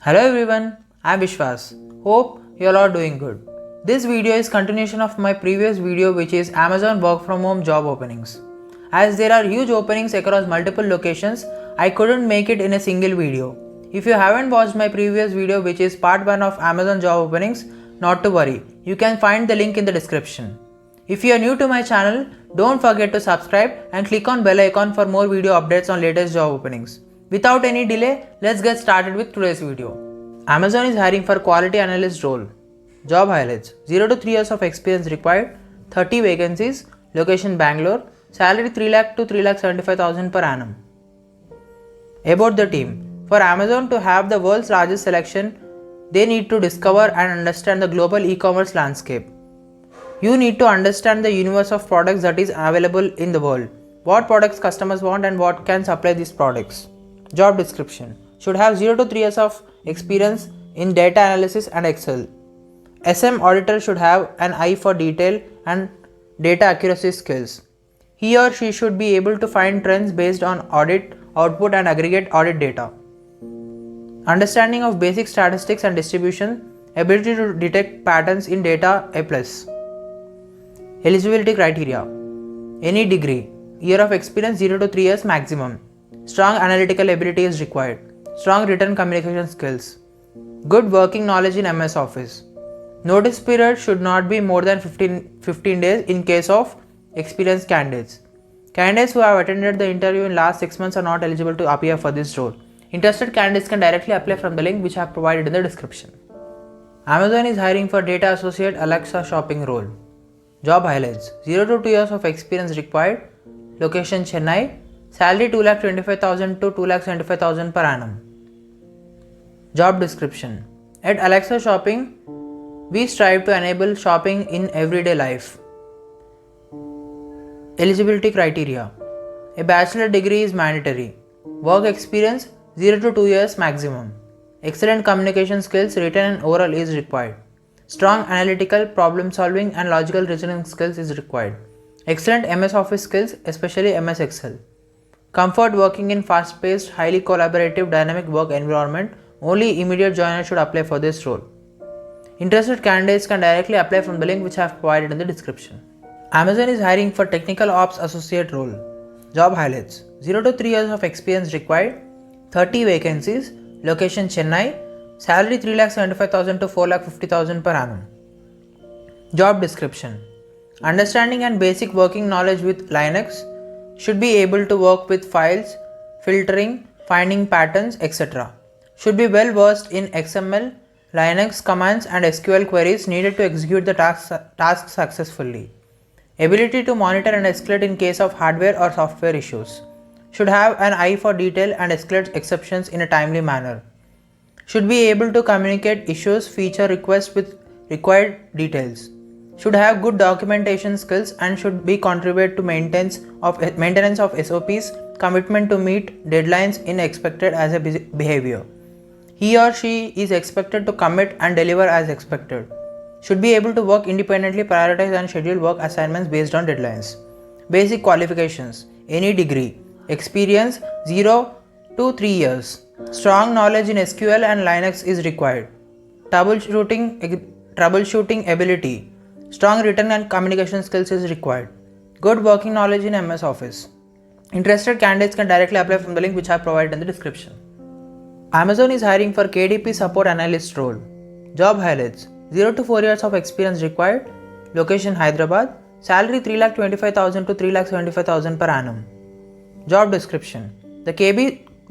Hello everyone, I am Vishwas. Hope you all are doing good. This video is continuation of my previous video which is Amazon work from home job openings. As there are huge openings across multiple locations, I couldn't make it in a single video. If you haven't watched my previous video which is part 1 of Amazon job openings, not to worry, you can find the link in the description. If you are new to my channel, don't forget to subscribe and click on bell icon for more video updates on latest job openings. Without any delay, let's get started with today's video. Amazon is hiring for quality analyst role. Job highlights: 0 to 3 years of experience required, 30 vacancies, location Bangalore, salary 3 lakh to 3,75,000 per annum. About the team: for Amazon to have the world's largest selection, they need to discover and understand the global e-commerce landscape. You need to understand the universe of products that is available in the world, what products customers want and what can supply these products. Job description: should have 0 to 3 years of experience in data analysis and Excel. SM auditor should have an eye for detail and data accuracy skills. He or she should be able to find trends based on audit, output and aggregate audit data. Understanding of basic statistics and distribution, ability to detect patterns in data A+. Eligibility criteria: any degree, year of experience 0 to 3 years maximum. Strong analytical ability is required. Strong written communication skills. Good working knowledge in MS Office. Notice period should not be more than 15 days in case of experienced candidates. Candidates who have attended the interview in last 6 months are not eligible to appear for this role. Interested candidates can directly apply from the link which I have provided in the description. Amazon is hiring for data associate Alexa shopping role. Job highlights: 0 to 2 years of experience required. Location Chennai. Salary 2,25,000 to 2,75,000 per annum. Job description: at Alexa Shopping, we strive to enable shopping in everyday life. Eligibility criteria: a bachelor degree is mandatory. Work experience 0 to 2 years maximum. Excellent communication skills, written and oral, is required. Strong analytical, problem solving and logical reasoning skills is required. Excellent MS Office skills, especially MS Excel. Comfort working in fast-paced, highly collaborative, dynamic work environment. Only immediate joiners should apply for this role. Interested candidates can directly apply from the link which I have provided in the description. Amazon is hiring for Technical Ops Associate role. Job highlights: 0 to 3 years of experience required, 30 vacancies, location Chennai, salary 3,75,000 to 4,50,000 per annum. Job description: understanding and basic working knowledge with Linux, should be able to work with files, filtering, finding patterns, etc. Should be well versed in XML, Linux commands and SQL queries needed to execute the task successfully. Ability to monitor and escalate in case of hardware or software issues. Should have an eye for detail and escalate exceptions in a timely manner. Should be able to communicate issues, feature requests with required details. Should have good documentation skills and should be contribute to maintenance of SOPs, commitment to meet deadlines in expected as a behavior. He or she is expected to commit and deliver as expected. Should be able to work independently, prioritize and schedule work assignments based on deadlines. Basic qualifications: any degree. Experience 0 to 3 years. Strong knowledge in SQL and Linux is required. Troubleshooting ability. Strong written and communication skills is required. Good working knowledge in MS Office. Interested candidates can directly apply from the link which I have provided in the description. Amazon is hiring for KDP support analyst role. Job highlights: 0 to 4 years of experience required. Location Hyderabad. Salary 3,25,000 to 3,75,000 per annum. Job description: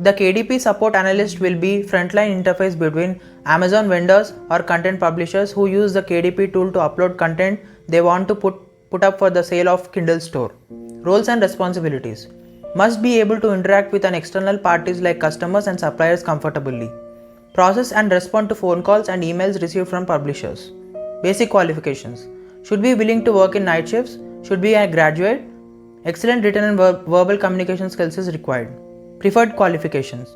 the KDP support analyst will be frontline interface between Amazon vendors or content publishers who use the KDP tool to upload content they want to put up for the sale of Kindle store. Roles and responsibilities: must be able to interact with an external parties like customers and suppliers comfortably. Process and respond to phone calls and emails received from publishers. Basic qualifications: should be willing to work in night shifts, should be a graduate. Excellent written and verbal communication skills is required. Preferred qualifications: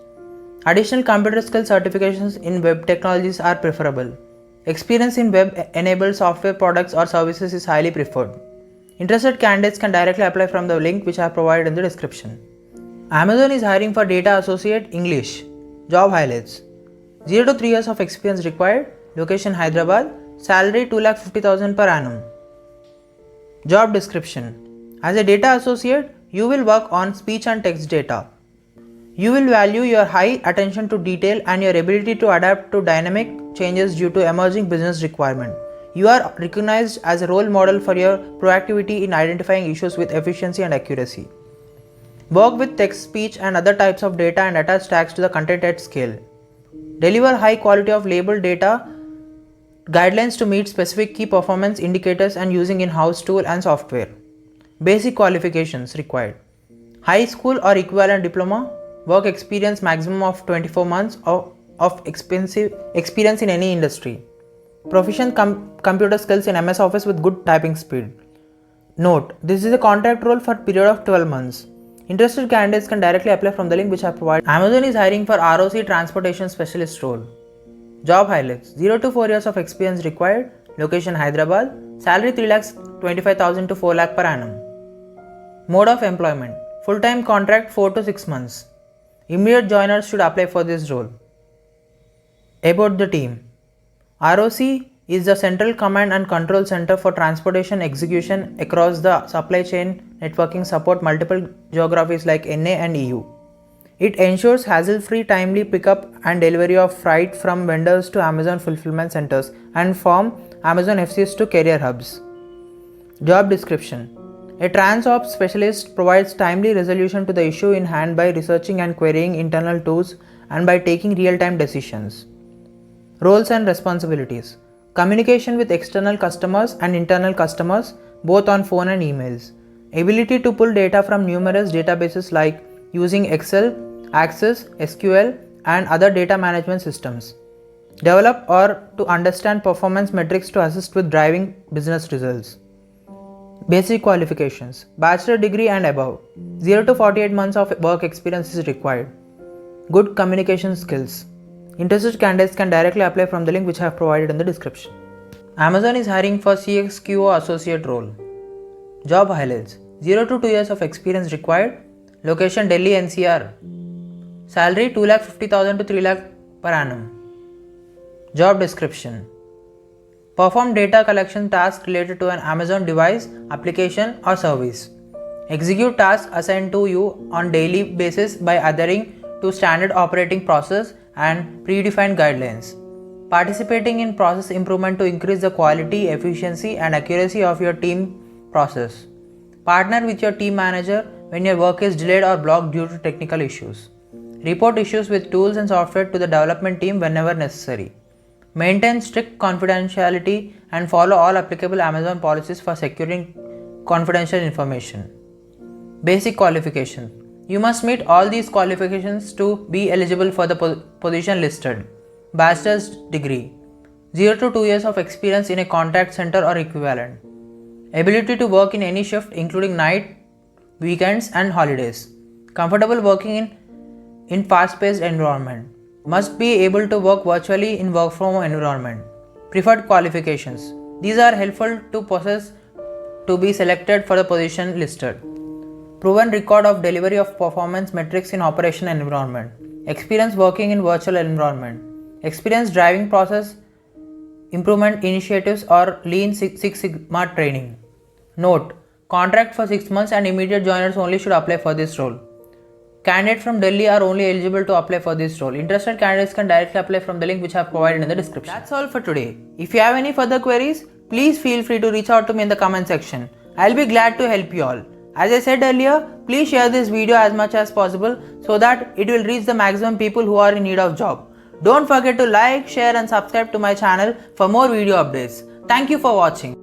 additional computer skill certifications in web technologies are preferable. Experience in web-enabled software products or services is highly preferred. Interested candidates can directly apply from the link which I have provided in the description. Amazon is hiring for Data Associate English. Job highlights: 0 to 3 years of experience required. Location Hyderabad. Salary 2,50,000 per annum. Job description. As a data associate, you will work on speech and text data. You will value your high attention to detail and your ability to adapt to dynamic changes due to emerging business requirement. You are recognized as a role model for your proactivity in identifying issues with efficiency and accuracy. Work with text, speech, and other types of data and attach tags to the content at scale. Deliver high quality of labeled data guidelines to meet specific key performance indicators and using in-house tool and software. Basic qualifications required. High school or equivalent diploma, work experience maximum of 24 months of experience in any industry. Proficient computer skills in MS Office with good typing speed. Note, this is a contract role for a period of 12 months. Interested candidates can directly apply from the link which I have provided. Amazon is hiring for ROC Transportation Specialist role. Job highlights. 0 to 4 years of experience required. Location Hyderabad. Salary 3,25,000 to 4 lakh per annum. Mode of employment. Full-time contract 4 to 6 months. Immediate joiners should apply for this role. About the team. ROC is the central command and control center for transportation execution across the supply chain networking support multiple geographies like NA and EU. It ensures hassle-free timely pickup and delivery of freight from vendors to Amazon fulfillment centers and from Amazon FCs to carrier hubs. Job description. A TransOps specialist provides timely resolution to the issue in hand by researching and querying internal tools and by taking real-time decisions. Roles and responsibilities. Communication with external customers and internal customers, both on phone and emails. Ability to pull data from numerous databases like using Excel, Access, SQL, and other data management systems. Develop or to understand performance metrics to assist with driving business results. Basic qualifications. Bachelor degree and above. 0 to 48 months of work experience is required. Good communication skills. Interested candidates can directly apply from the link which I have provided in the description. Amazon is hiring for CXQO associate role. Job highlights. 0 to 2 years of experience required. Location Delhi NCR. Salary 2,50,000 to 3 lakh per annum. Job description. Perform data collection tasks related to an Amazon device, application or service. Execute tasks assigned to you on daily basis by adhering to standard operating process and predefined guidelines. Participating in process improvement to increase the quality, efficiency and accuracy of your team process. Partner with your team manager when your work is delayed or blocked due to technical issues. Report issues with tools and software to the development team whenever necessary. Maintain strict confidentiality and follow all applicable Amazon policies for securing confidential information. Basic qualification. You must meet all these qualifications to be eligible for the position listed. Bachelor's degree. 0 to 2 years of experience in a contact center or equivalent. Ability to work in any shift including night, weekends and holidays. Comfortable working in fast-paced environment. Must be able to work virtually in work from home environment. Preferred qualifications. These are helpful to possess to be selected for the position listed. Proven record of delivery of performance metrics in operation environment. Experience working in virtual environment. Experience driving process improvement initiatives or Lean Six Sigma training. Note, contract for 6 months and immediate joiners only should apply for this role. Candidates from Delhi are only eligible to apply for this role. Interested candidates can directly apply from the link which I have provided in the description. That's all for today. If you have any further queries, please feel free to reach out to me in the comment section. I'll be glad to help you all. As I said earlier, please share this video as much as possible so that it will reach the maximum people who are in need of job. Don't forget to like, share and subscribe to my channel for more video updates. Thank you for watching.